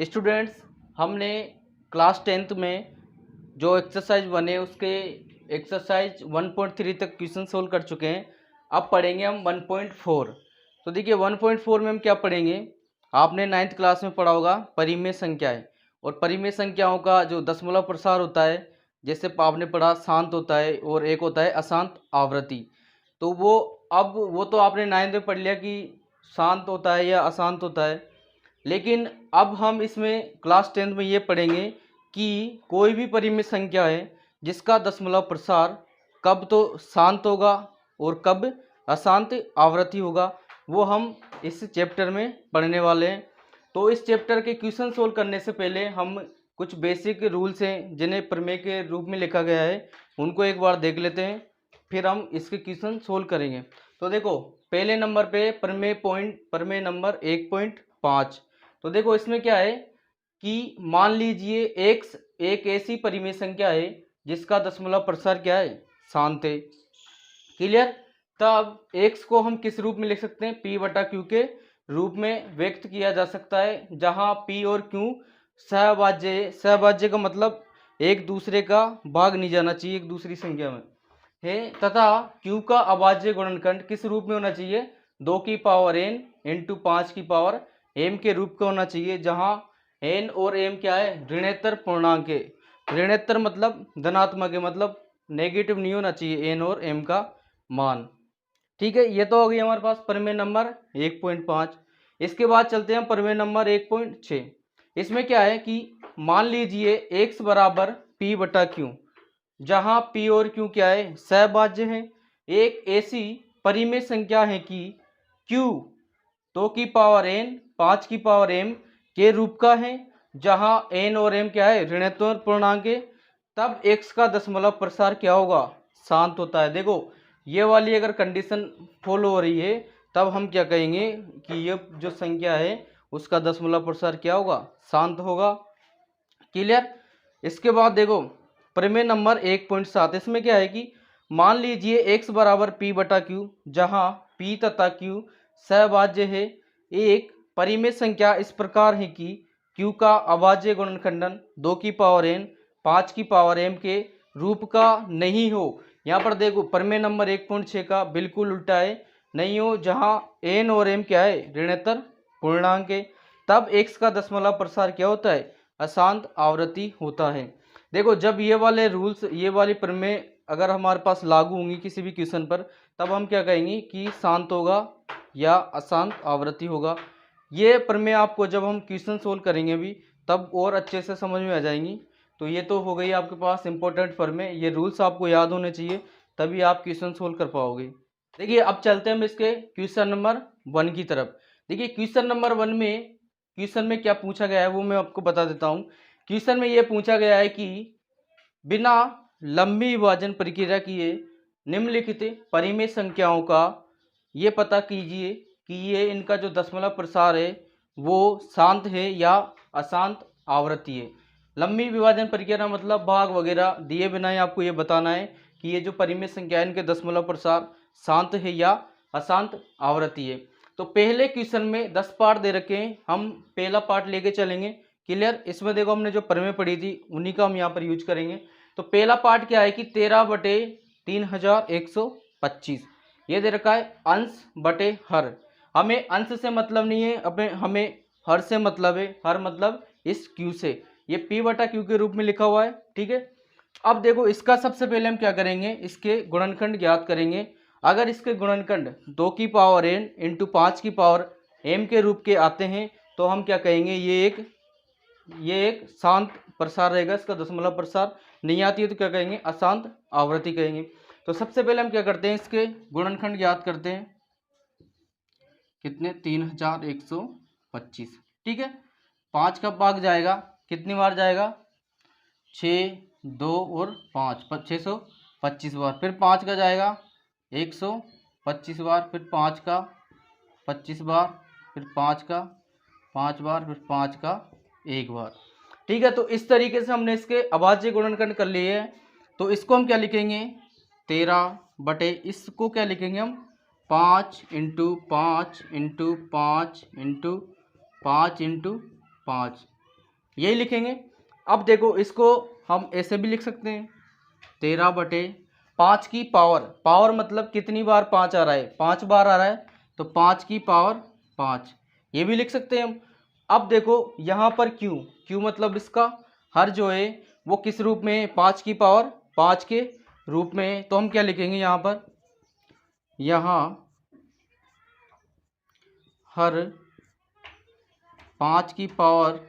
Students, हमने class 10th में जो एक्सरसाइज 1 है उसके एक्सरसाइज 1.3 तक क्वेश्चन सोल्व कर चुके हैं। अब पढ़ेंगे हम 1.4। तो देखिए 1.4 में हम क्या पढ़ेंगे, आपने 9th क्लास में पढ़ा होगा परिमेय संख्याएं। और परिमेय संख्याओं का जो दशमलव प्रसार होता है, जैसे आपने पढ़ा शांत होता है और एक होता है अशांत आवृत्ति। तो वो तो आपने 9th में पढ़ लिया कि शांत होता है या अशांत होता है। लेकिन अब हम इसमें क्लास 10th में ये पढ़ेंगे कि कोई भी परिमित संख्या है जिसका दशमलव प्रसार कब तो शांत होगा और कब अशांत आवृत्ति होगा, वो हम इस चैप्टर में पढ़ने वाले हैं। तो इस चैप्टर के क्वेश्चन सोल्व करने से पहले हम कुछ बेसिक रूल्स हैं जिन्हें प्रमेय के रूप में लिखा गया है, उनको एक बार देख लेते हैं, फिर हम इसके क्वेश्चन सोल्व करेंगे। तो देखो पहले नंबर पे प्रमेय नंबर 1.5। तो देखो इसमें क्या है कि मान लीजिए x एक ऐसी परिमेय संख्या है जिसका दशमलव प्रसार क्या है, शांत है। क्लियर। तब x को हम किस रूप में लिख सकते हैं, p बटा q के रूप में व्यक्त किया जा सकता है, जहां p और q सहभाज्य है। सहभाज्य का मतलब एक दूसरे का भाग नहीं जाना चाहिए एक दूसरी संख्या में है, तथा q का अभाज्य गुणनखंड किस रूप में होना चाहिए, 2 की पावर n इंटू 5 की पावर m के रूप का होना चाहिए, जहां n और m क्या है, ऋणोत्तर पूर्णांक है। ऋणोत्तर मतलब धनात्मक है, मतलब नेगेटिव नहीं होना चाहिए n और m का मान। ठीक है, ये तो हो गई हमारे पास प्रमेय नंबर 1.5। इसके बाद चलते हैं प्रमेय नंबर 1.6। इसमें क्या है कि मान लीजिए x बराबर p बटा q, जहां p और q क्या है, सहभाज्य है। एक ऐसी परिमेय संख्या है कि q 2 की पावर n 5 की पावर m के रूप का है, जहां n और m क्या है, ऋणात्मक पूर्णांक है। तब x का दशमलव प्रसार क्या होगा, शांत होता है। देखो ये वाली अगर कंडीशन फॉलो हो रही है तब हम क्या कहेंगे कि ये जो संख्या है उसका दशमलव प्रसार क्या होगा, शांत होगा। क्लियर। इसके बाद देखो प्रमेय नंबर 1.7। इसमें क्या है कि मान लीजिए x बराबर p बटा q, जहां p तथा q सहभाज्य है। एक परिमेय संख्या इस प्रकार है कि q का अभाज्य गुणनखंडन 2 की पावर n 5 की पावर m के रूप का नहीं हो। यहाँ पर देखो प्रमेय नंबर 1.6 का बिल्कुल उल्टा है, नहीं हो, जहां n और m क्या है, ऋणोत्तर पूर्णांक है। तब x का दशमलव प्रसार क्या होता है, अशांत आवृत्ति होता है। देखो जब ये वाले रूल्स, ये वाली प्रमेय अगर हमारे पास लागू होंगी किसी भी क्वेश्चन पर, तब हम क्या कहेंगे कि शांत होगा या अशांत आवृत्ति होगा। ये प्रमेय आपको जब हम क्वेश्चन सोल्व करेंगे अभी तब और अच्छे से समझ में आ जाएंगी। तो ये तो हो गई आपके पास इंपॉर्टेंट प्रमेय, ये रूल्स आपको याद होने चाहिए तभी आप क्वेश्चन सोल्व कर पाओगे। देखिए अब चलते हैं हम इसके क्वेश्चन नंबर 1 की तरफ। देखिए क्वेश्चन नंबर 1 में क्या पूछा गया है वो मैं आपको बता देता हूँ। क्वेश्चन में ये पूछा गया है कि बिना लंबी विभाजन प्रक्रिया किए निम्नलिखित परिमेय संख्याओं का ये पता कीजिए कि ये इनका जो दशमलव प्रसार है वो शांत है या अशांत आवृत्ति है। लंबी विभाजन प्रक्रिया मतलब भाग वगैरह दिए बिना ही आपको ये बताना है कि ये जो परिमेय संख्या है इनके दशमलव प्रसार शांत है या अशांत आवृत्ति है। तो पहले क्वेश्चन में 10 पार्ट दे रखे हैं, हम पहला पार्ट लेके चलेंगे। क्लियर। इसमें देखो हमने जो प्रमेय पढ़ी थी उन्हीं का हम यहाँ पर यूज करेंगे। तो पहला पार्ट क्या है कि 13/3125 ये दे रखा है, अंश बटे हर। हमें अंश से मतलब नहीं है, हमें हर से मतलब है। हर मतलब इस क्यू से, ये p बटा क्यू के रूप में लिखा हुआ है। ठीक है। अब देखो इसका सबसे पहले हम क्या करेंगे, इसके गुणनखंड ज्ञात करेंगे। अगर इसके गुणनखंड 2 की पावर n इंटू 5 की पावर m के रूप के आते हैं तो हम क्या कहेंगे, ये एक शांत प्रसार रहेगा। इसका दशमलव प्रसार नहीं आती है तो क्या कहेंगे, अशांत आवृत्ति कहेंगे। तो सबसे पहले हम क्या करते हैं, इसके गुणनखंड ज्ञात करते हैं। कितने, 3125। ठीक है। 5 का भाग जाएगा, कितनी बार जाएगा, 6, 2 और 5, 625 बार। फिर 5 का जाएगा 125 बार, फिर 5 का 25 बार, फिर 5 का 5 बार, फिर 5 का 1 बार। ठीक है। तो इस तरीके से हमने इसके अभाज्य गुणनखंड कर लिए हैं। तो इसको हम क्या लिखेंगे, 13 बटे, इसको क्या लिखेंगे हम, 5 इंटू 5 इंटू 5 इंटू 5 इंटू 5 यही लिखेंगे। अब देखो इसको हम ऐसे भी लिख सकते हैं 13/5 की पावर मतलब कितनी बार 5 आ रहा है, 5 बार आ रहा है, तो 5 की पावर 5, ये भी लिख सकते हैं हम। अब देखो यहाँ पर क्यू मतलब इसका हर जो है वो किस रूप में है, 5 की पावर 5 के रूप में है। तो हम क्या लिखेंगे यहाँ पर, यहाँ हर 5 की पावर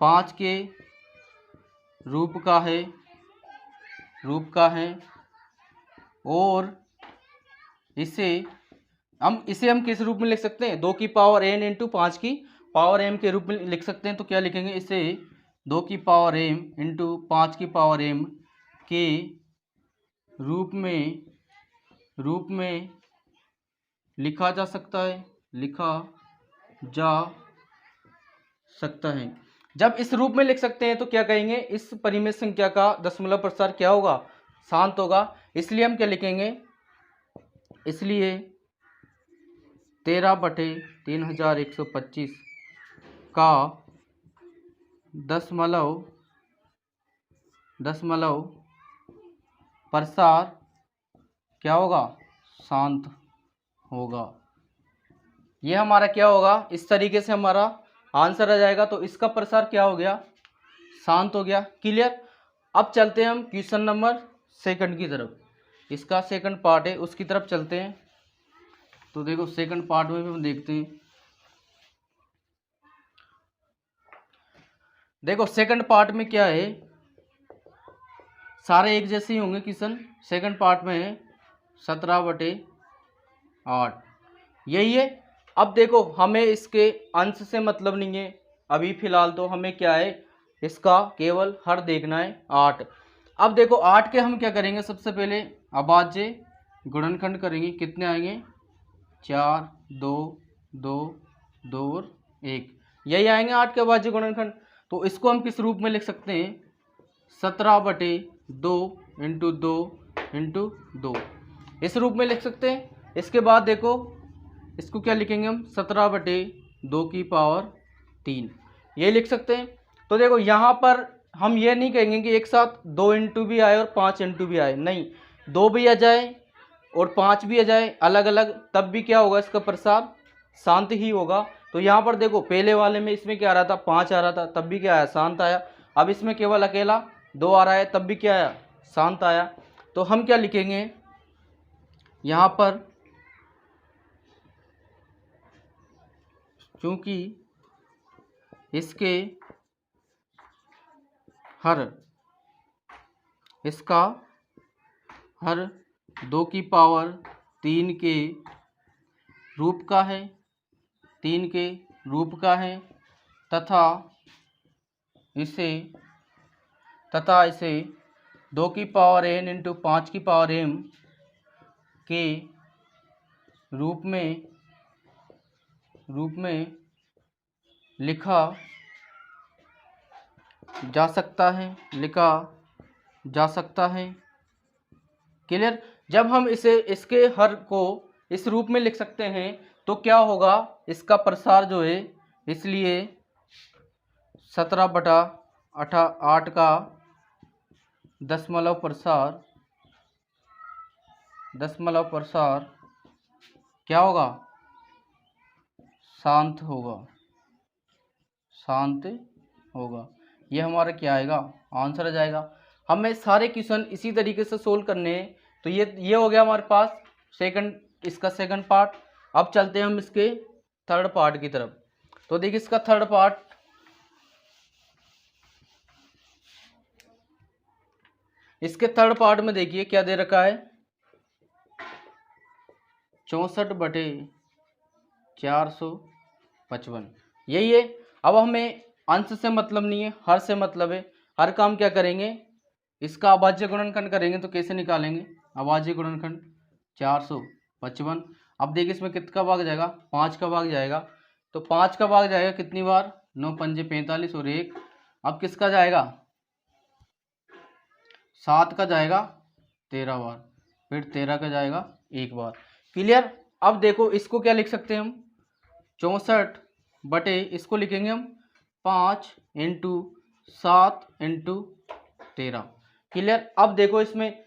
5 के रूप का है और इसे हम किस रूप में लिख सकते हैं, 2 की पावर n इंटू 5 की पावर m के रूप में लिख सकते हैं। तो क्या लिखेंगे इसे 2 की पावर m इंटू 5 की पावर m के रूप में लिखा जा सकता है। जब इस रूप में लिख सकते हैं तो क्या कहेंगे, इस परिमेय संख्या का दशमलव प्रसार क्या होगा, शांत होगा। इसलिए हम क्या लिखेंगे, इसलिए 13/3125 का दशमलव प्रसार क्या होगा, शांत होगा। ये हमारा क्या होगा, इस तरीके से हमारा आंसर आ जाएगा। तो इसका प्रसार क्या हो गया, शांत हो गया। क्लियर। अब चलते हैं हम क्वेश्चन नंबर 2 की तरफ। इसका सेकंड पार्ट है, उसकी तरफ चलते हैं। तो देखो सेकंड पार्ट में भी हम देखते हैं। देखो सेकंड पार्ट में क्या है, सारे एक जैसे ही होंगे क्वेश्चन। सेकंड पार्ट में है 17/8, यही है। अब देखो हमें इसके अंश से मतलब नहीं है अभी फिलहाल, तो हमें क्या है, इसका केवल हर देखना है 8। अब देखो 8 के हम क्या करेंगे, सबसे पहले अभाज्य गुणनखंड करेंगे। कितने आएंगे, 4 2 2 2 और 1, यही आएंगे 8 के अभाज्य गुणनखंड। तो इसको हम किस रूप में लिख सकते हैं, 17/2 इंटू 2 इंटू 2, इस रूप में लिख सकते हैं। इसके बाद देखो इसको क्या लिखेंगे हम, 17/2 की पावर 3, ये लिख सकते हैं। तो देखो यहाँ पर हम ये नहीं कहेंगे कि एक साथ 2 इंटू भी आए और 5 इंटू भी आए, नहीं, 2 भी आ जाए और 5 भी आ जाए अलग अलग, तब भी क्या होगा, इसका प्रसार शांत ही होगा। तो यहाँ पर देखो पहले वाले में इसमें क्या आ रहा था, 5 आ रहा था, तब भी क्या आया, शांत आया। अब इसमें केवल अकेला 2 आ रहा है, तब भी क्या आया, शांत आया। तो हम क्या लिखेंगे यहाँ पर, क्योंकि इसका हर 2 की पावर 3 के रूप का है, तथा इसे 2 की पावर n इंटू 5 की पावर m के रूप में लिखा जा सकता है। क्लियर। जब हम इसके हर को इस रूप में लिख सकते हैं तो क्या होगा, इसका प्रसार जो है, इसलिए 17/8 का दशमलव प्रसार क्या होगा, शांत होगा। ये हमारा क्या आएगा, आंसर आ जाएगा। हमें सारे क्वेश्चन इसी तरीके से सोल्व करने हैं। तो ये हो गया हमारे पास इसका सेकंड पार्ट। अब चलते हैं हम इसके थर्ड पार्ट की तरफ। तो देखिए इसका थर्ड पार्ट, में देखिए क्या दे रखा है, 64/455, यही है। अब हमें अंश से मतलब नहीं है, हर से मतलब है। हर काम क्या करेंगे, इसका अभाज्य गुणनखंड करेंगे। तो कैसे निकालेंगे, अभाज्य गुणनखंड 455। अब देखिए इसमें कितना भाग जाएगा, 5 का भाग जाएगा। तो 5 का भाग जाएगा कितनी बार, 9 पंजे 45 और 1। अब किसका जाएगा, 7 का जाएगा 13 बार, फिर 13 का जाएगा 1 बार। क्लियर। अब देखो इसको क्या लिख सकते हैं हम, 64 बटे, इसको लिखेंगे हम 5 इंटू 7 इंटू 13। क्लियर। अब देखो इसमें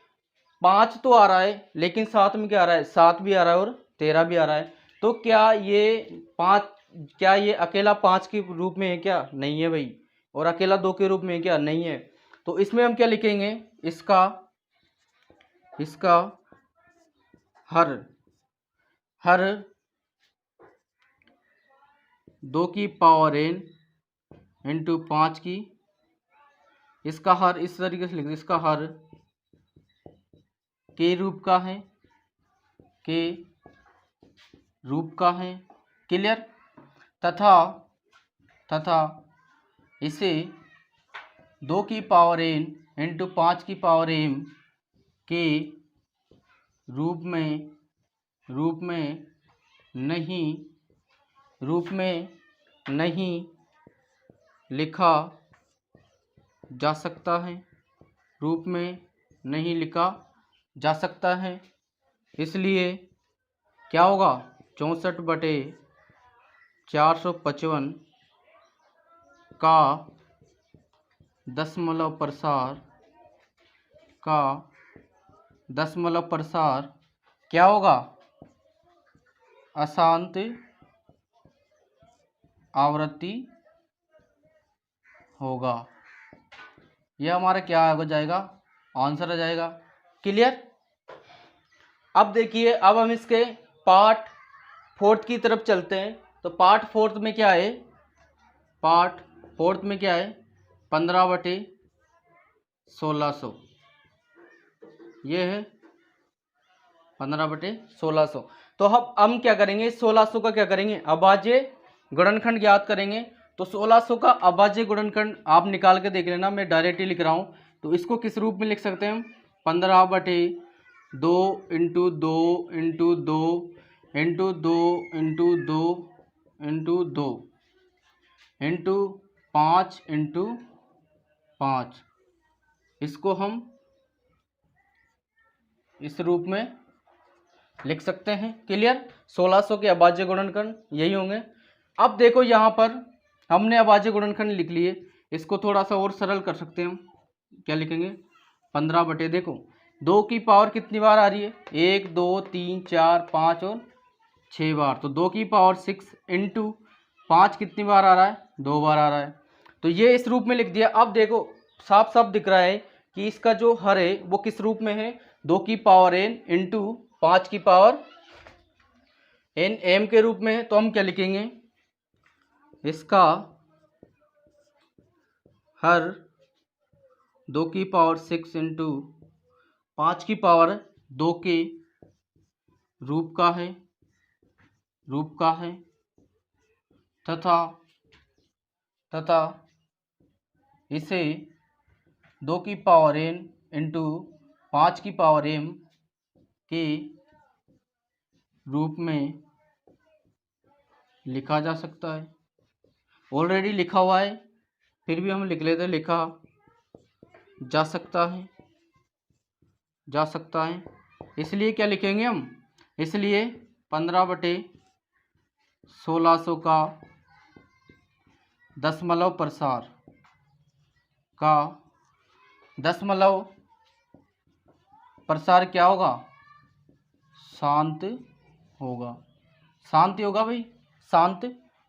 5 तो आ रहा है, लेकिन साथ में क्या आ रहा है, 7 भी आ रहा है और 13 भी आ रहा है। तो क्या ये 5, क्या ये अकेला 5 के रूप में है क्या? नहीं है भाई। और अकेला 2 के रूप में है क्या? नहीं है। तो इसमें हम क्या लिखेंगे, इसका हर 2 की पावर n इंटू 5 की, इसका हर इस तरीके से लिख दे, इसका हर के रूप का है, के रूप का है। क्लियर। तथा इसे 2 की पावर n इंटू 5 की पावर m के रूप में नहीं लिखा जा सकता है, रूप में नहीं लिखा जा सकता है। इसलिए क्या होगा, 64/455 का दशमलव प्रसार क्या होगा, अशांत आवृत्ति होगा। यह हमारा क्या हो जाएगा, आंसर आ जाएगा। क्लियर। अब देखिए, अब हम इसके पार्ट 4 की तरफ चलते हैं। तो पार्ट 4 में क्या है, 15/1600, ये है 15/1600। तो हम क्या करेंगे, 1600 का क्या करेंगे, अभाज्य गुणनखंड ज्ञात करेंगे। तो 1600 का अभाज्य गुणनखंड आप निकाल के देख लेना, मैं डायरेक्ट ही लिख रहा हूँ। तो इसको किस रूप में लिख सकते हैं हम, 15/2 into 2 into 2 into 2 into 2 into 2 into 5 into 5। इसको हम इस रूप में लिख सकते हैं। क्लियर। 1600 के अभाज्य गुणनखंड यही होंगे। अब देखो यहाँ पर हमने अभाज्य गुणनखंड लिख लिए, इसको थोड़ा सा और सरल कर सकते हैं हम। क्या लिखेंगे, 15 देखो 2 की पावर कितनी बार आ रही है, 1 2 3 4 5 और 6 बार। तो 2 की पावर 6 इंटू 5 कितनी बार आ रहा है, 2 बार आ रहा है। तो ये इस रूप में लिख दिया। अब देखो साफ साफ दिख रहा है कि इसका जो हर है वो किस रूप में है, 2 की पावर n इंटू 5 की पावर n m के रूप में है। तो हम क्या लिखेंगे, इसका हर 2 की पावर 6 इंटू 5 की पावर 2 के रूप का है तथा इसे 2 की पावर n इंटू 5 की पावर m के रूप में लिखा जा सकता है। ऑलरेडी लिखा हुआ है, फिर भी हम लिख लेते हैं, लिखा जा सकता है। इसलिए क्या लिखेंगे हम, इसलिए 15/1600 का दशमलव प्रसार क्या होगा, शांत होगा भाई, शांत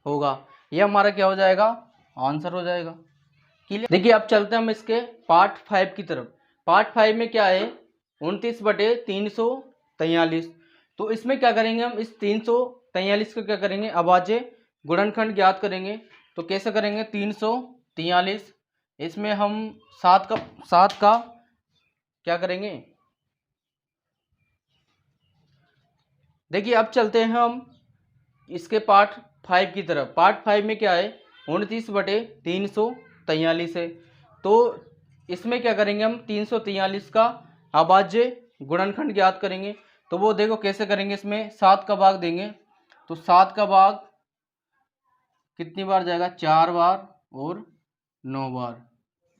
होगा। ये हमारा क्या हो जाएगा, आंसर हो जाएगा। क्लियर। देखिए अब चलते हैं हम इसके पार्ट 5 की तरफ। पार्ट 5 में क्या है, 29/343। तो इसमें क्या करेंगे हम, इस 343 को क्या करेंगे, अभाज्य गुणनखंड ज्ञात करेंगे। तो कैसे करेंगे, 343, इसमें हम 7 का क्या करेंगे। देखिए अब चलते हैं हम इसके पार्ट 5 की तरफ। पार्ट 5 में क्या है, 29/343 है। तो इसमें क्या करेंगे हम, 343 का अभाज्य गुणनखंड ज्ञात करेंगे। तो वो देखो कैसे करेंगे, इसमें 7 का भाग देंगे। तो 7 का भाग कितनी बार जाएगा, 4 बार और 9 बार,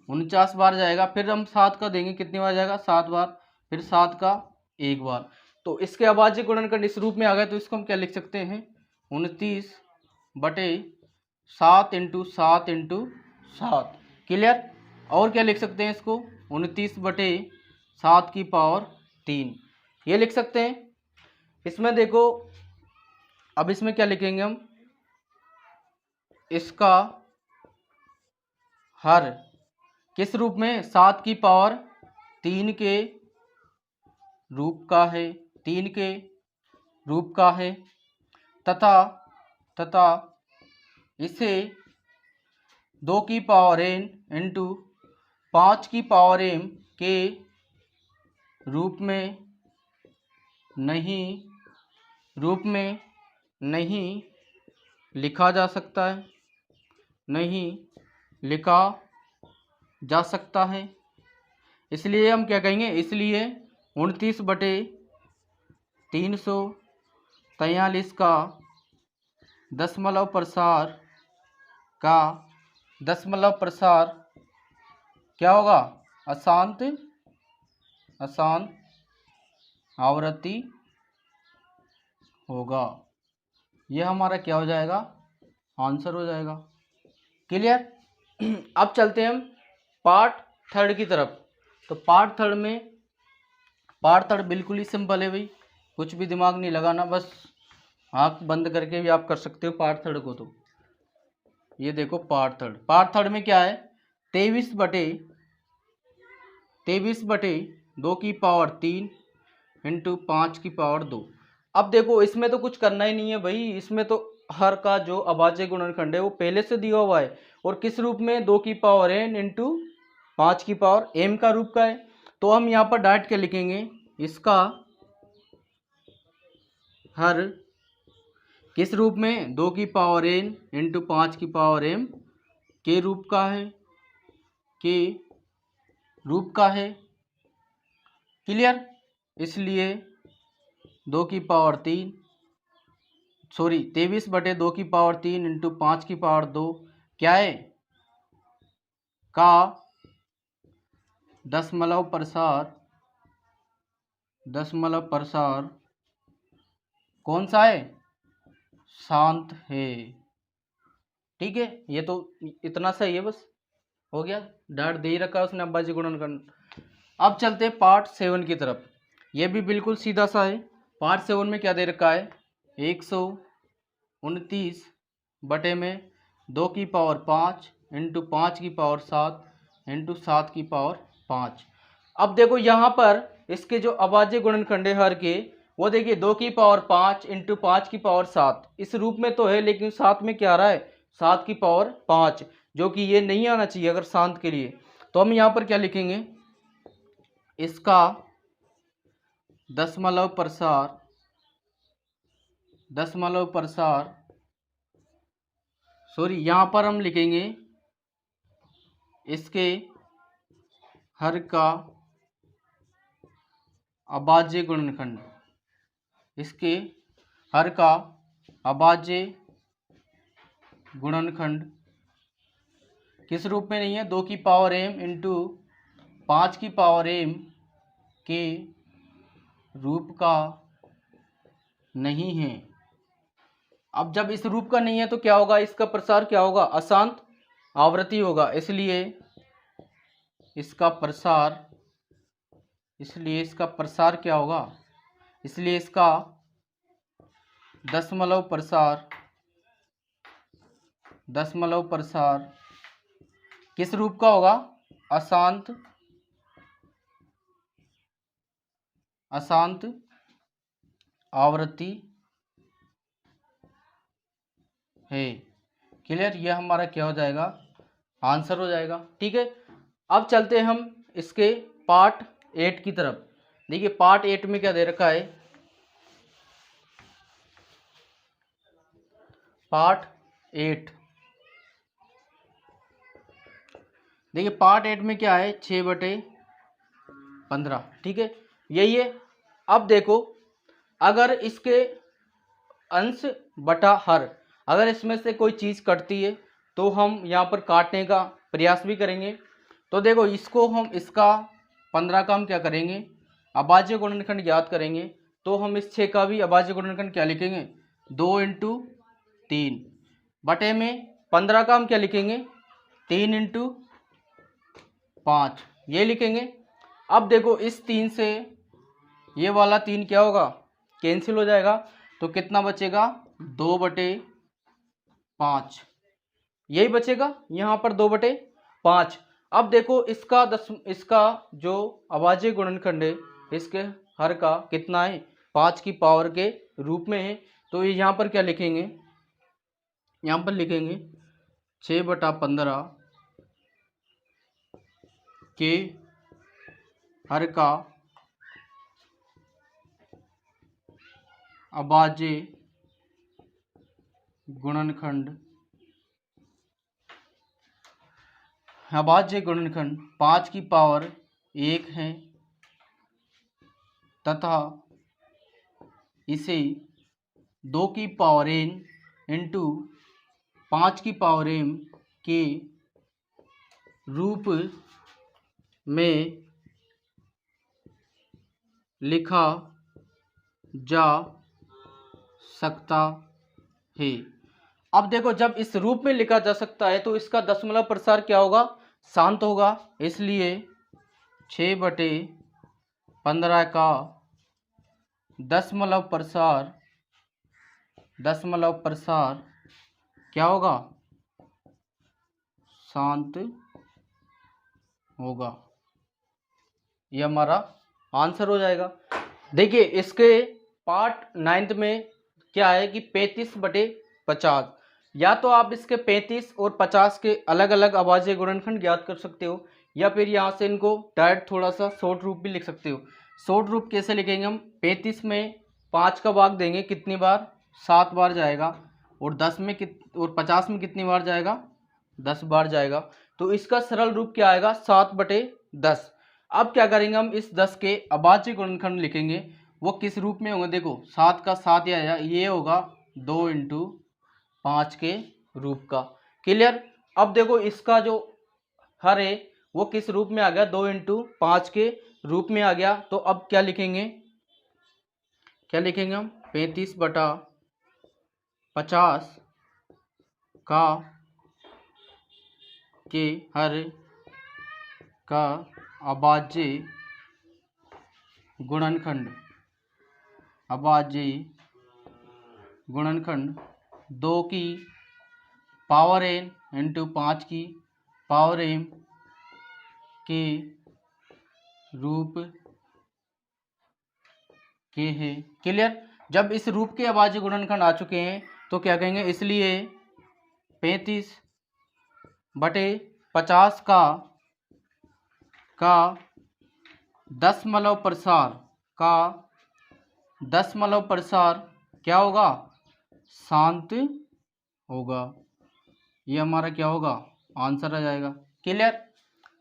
49 बार जाएगा। फिर हम 7 का देंगे, कितनी बार जाएगा, 7 बार, फिर 7 का 1 बार। तो इसके अभाज्य गुणनखंड इस रूप में आ गया। तो इसको हम क्या लिख सकते हैं, 29/343 7 इंटू 7 इंटू 7। क्लियर। और क्या लिख सकते हैं इसको, 29/7 ये लिख सकते हैं। इसमें देखो अब इसमें क्या लिखेंगे हम, इसका हर किस रूप में, 7/3 के रूप का है, 3 के रूप का है, तथा इसे 2n इंटू 5m के रूप में नहीं लिखा जा सकता है, नहीं लिखा जा सकता है। इसलिए हम क्या कहेंगे, इसलिए 29/343 का दशमलव प्रसार क्या होगा, अशांत आवृत्ति होगा। यह हमारा क्या हो जाएगा, आंसर हो जाएगा। क्लियर। अब चलते हैं हम पार्ट थर्ड की तरफ। तो पार्ट थर्ड बिल्कुल ही सिंपल है भाई, कुछ भी दिमाग नहीं लगाना, बस आँख बंद करके भी आप कर सकते हो पार्ट थर्ड को। तो ये देखो पार्ट थर्ड में क्या है, 23/2 इंटू 5/2। अब देखो इसमें तो कुछ करना ही नहीं है भाई, इसमें तो हर का जो अभाज्य गुणनखंड है वो पहले से दिया हुआ है, और किस रूप में, 2n इंटू 5m का रूप का है। तो हम यहाँ पर डायरेक्ट क्या लिखेंगे, इसका हर किस रूप में, 2n इंटू 5m के रूप का है, क्लियर। इसलिए 23/2 इंटू 5/2 क्या है, का दशमलव प्रसार कौन सा है, शांत है। ठीक है, ये तो इतना सही है, बस हो गया, डाट दे ही रखा है उसने अभाज्य गुणनखंड। अब चलते हैं पार्ट 7 की तरफ। ये भी बिल्कुल सीधा सा है। पार्ट 7 में क्या दे रखा है, 129/2 इंटू 5/7 इंटू 7/5। अब देखो यहाँ पर इसके जो अभाज्य गुणनखंड है हर के, वो देखिए 2/5 इंटू 5/7 इस रूप में तो है, लेकिन साथ में क्या आ रहा है, 7/5, जो कि ये नहीं आना चाहिए अगर शांत के लिए। तो हम यहाँ पर क्या लिखेंगे, इसका दशमलव प्रसार सॉरी, यहाँ पर हम लिखेंगे इसके हर का अभाज्य गुणनखंड, इसके हर का अभाज्य गुणनखंड किस रूप में नहीं है, 2m इंटू 5m के रूप का नहीं है। अब जब इस रूप का नहीं है तो क्या होगा, इसका प्रसार क्या होगा, अशांत आवृत्ति होगा। इसलिए इसका प्रसार क्या होगा, इसलिए इसका दशमलव प्रसार किस रूप का होगा, अशांत आवृत्ति है। क्लियर। यह हमारा क्या हो जाएगा, आंसर हो जाएगा। ठीक है, अब चलते हैं हम इसके पार्ट 8 की तरफ। देखिए पार्ट 8 में क्या दे रखा है, पार्ट 8 देखिए पार्ट 8 में क्या है, 6/15। ठीक है, यही है। अब देखो अगर इसके अंश बटा हर, अगर इसमें से कोई चीज़ कटती है तो हम यहाँ पर काटने का प्रयास भी करेंगे। तो देखो इसको हम, इसका 15 का हम क्या करेंगे, अभाज्य गुणनखंड ज्ञात करेंगे। तो हम इस 6 का भी अभाज्य गुणनखंड क्या लिखेंगे, 2 इंटू 3 बटे में 15 का हम क्या लिखेंगे 3 इंटू 5 ये लिखेंगे। अब देखो इस 3 से ये वाला 3 क्या होगा कैंसिल हो जाएगा, तो कितना बचेगा 2/5 यही बचेगा यहाँ पर 2/5। अब देखो इसका जो अभाज्य गुणनखंड है इसके हर का कितना है 5 की पावर के रूप में है, तो ये यहाँ पर क्या लिखेंगे, यहाँ पर लिखेंगे 6/15 के हर का अभाज्य गुणनखंड 5 की पावर 1 है तथा इसे 2 की पावर n इंटू 5 की पावर m के रूप में लिखा जा सकता है। अब देखो जब इस रूप में लिखा जा सकता है तो इसका दशमलव प्रसार क्या होगा शांत होगा, इसलिए 6/15 का दशमलव प्रसार क्या होगा शांत होगा। ये हमारा आंसर हो जाएगा। देखिए इसके पार्ट 9th में क्या है कि 35/50, या तो आप इसके 35 और 50 के अलग अलग अभाज्य गुणनखंड ज्ञात कर सकते हो, या फिर यहाँ से इनको डायरेक्ट थोड़ा सा शॉर्ट रूप भी लिख सकते हो। शॉर्ट रूप कैसे लिखेंगे हम, 35 में 5 का भाग देंगे कितनी बार 7 बार जाएगा, और 10 में और 50 में कितनी बार जाएगा 10 बार जाएगा, तो इसका सरल रूप क्या आएगा 7/10। अब क्या करेंगे हम इस 10 के अभाज्य गुणनखंड लिखेंगे, वो किस रूप में होंगे, देखो 7 का 7 आया, ये होगा 2 इंटू 5 के रूप का। क्लियर। अब देखो इसका जो हर है वो किस रूप में आ गया 2 इंटू 5 के रूप में आ गया, तो अब क्या लिखेंगे हम 35/50 का के हर का अभाज्य गुणनखंड 2 की पावर n इंटू 5 की पावर m के रूप के है। क्लियर। जब इस रूप के अभाज्य गुणनखंड आ चुके हैं तो क्या कहेंगे, इसलिए 35/50 का दशमलव प्रसार क्या होगा शांत होगा। ये हमारा क्या होगा आंसर आ जाएगा। क्लियर।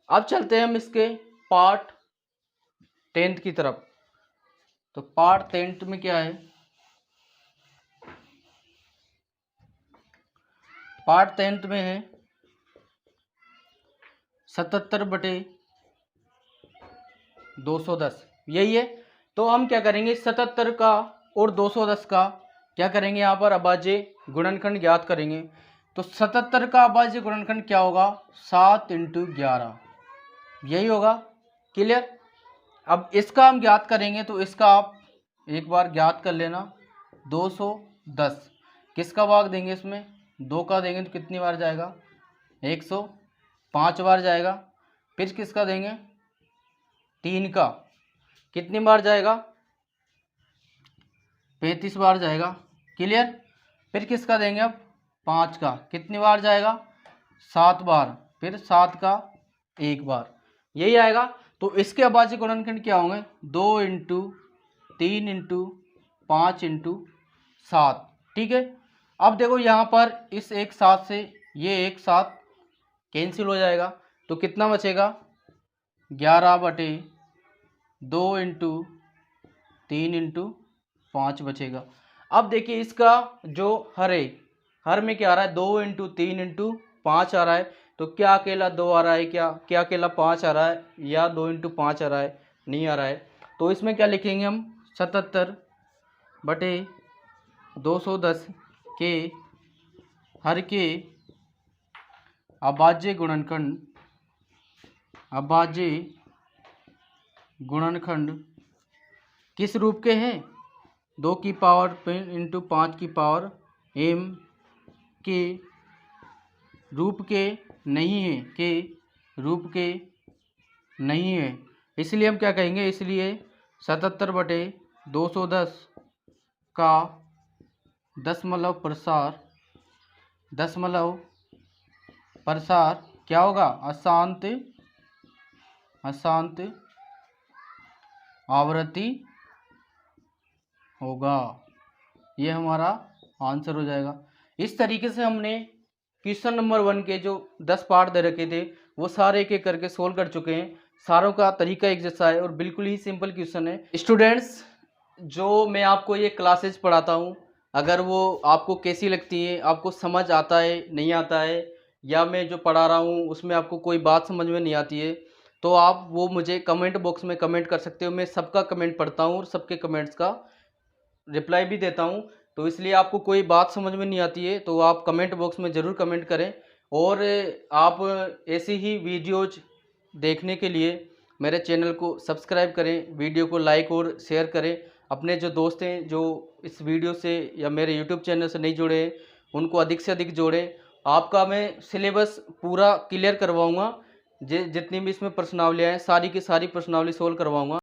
अब चलते हैं हम इसके पार्ट 10th की तरफ। तो पार्ट 10th में क्या है, पार्ट 10th में है 77/210 यही है। तो हम क्या करेंगे 77 का और 210 का क्या करेंगे, यहाँ पर अभाज्य गुणनखंड ज्ञात करेंगे। तो 77 का अभाज्य गुणनखंड क्या होगा 7 इंटू 11 यही होगा। क्लियर। अब इसका हम ज्ञात करेंगे, तो इसका आप एक बार ज्ञात कर लेना 210 किसका भाग देंगे, इसमें 2 का देंगे तो कितनी बार जाएगा 105 बार जाएगा। फिर किसका देंगे 3 का कितनी बार जाएगा 35 बार जाएगा। क्लियर। फिर किसका देंगे अब 5 का कितनी बार जाएगा 7 बार, फिर 7 का 1 बार यही आएगा। तो इसके अभाज्य गुणनखंड क्या होंगे 2 इंटू 3 इंटू 5 इंटू 7। ठीक है। अब देखो यहाँ पर इस एक 7 से ये एक 7 कैंसिल हो जाएगा, तो कितना बचेगा 11/2 इंटू 3 इंटू 5 बचेगा। अब देखिए इसका जो हर है, हर में क्या आ रहा है 2 इंटू 3 इंटू 5 आ रहा है, तो क्या अकेला 2 आ रहा है, क्या अकेला 5 आ रहा है, या 2 इंटू 5 आ रहा है, नहीं आ रहा है। तो इसमें क्या लिखेंगे हम 77/210 के हर के अभाज्य गुणनखंड किस रूप के हैं? 2 की पावर इंटू 5 की पावर m के रूप के नहीं है, इसलिए हम क्या कहेंगे, इसलिए 77/210 का दशमलव प्रसार क्या होगा? अशांत आवृत्ति होगा। ये हमारा आंसर हो जाएगा। इस तरीके से हमने क्वेश्चन नंबर 1 के जो 10 पार्ट दे रखे थे वो सारे एक एक करके सोल्व कर चुके हैं। सारों का तरीका एक जैसा है और बिल्कुल ही सिंपल क्वेश्चन है। स्टूडेंट्स, जो मैं आपको ये क्लासेज पढ़ाता हूँ, अगर वो आपको कैसी लगती है, आपको समझ आता है नहीं आता है, या मैं जो पढ़ा रहा हूँ उसमें आपको कोई बात समझ में नहीं आती है, तो आप वो मुझे कमेंट बॉक्स में कमेंट कर सकते हो। मैं सबका कमेंट पढ़ता हूँ और सबके कमेंट्स का रिप्लाई भी देता हूँ। तो इसलिए आपको कोई बात समझ में नहीं आती है तो आप कमेंट बॉक्स में ज़रूर कमेंट करें। और आप ऐसी ही वीडियोज देखने के लिए मेरे चैनल को सब्सक्राइब करें, वीडियो को लाइक और शेयर करें। अपने जो दोस्त हैं जो इस वीडियो से या मेरे यूट्यूब चैनल से नहीं जुड़े हैं उनको अधिक से अधिक जोड़ें। आपका मैं सिलेबस पूरा क्लियर करवाऊँगा। जितनी भी इसमें प्रश्नावलियाँ हैं सारी की सारी प्रश्नावली सोल्व करवाऊँगा।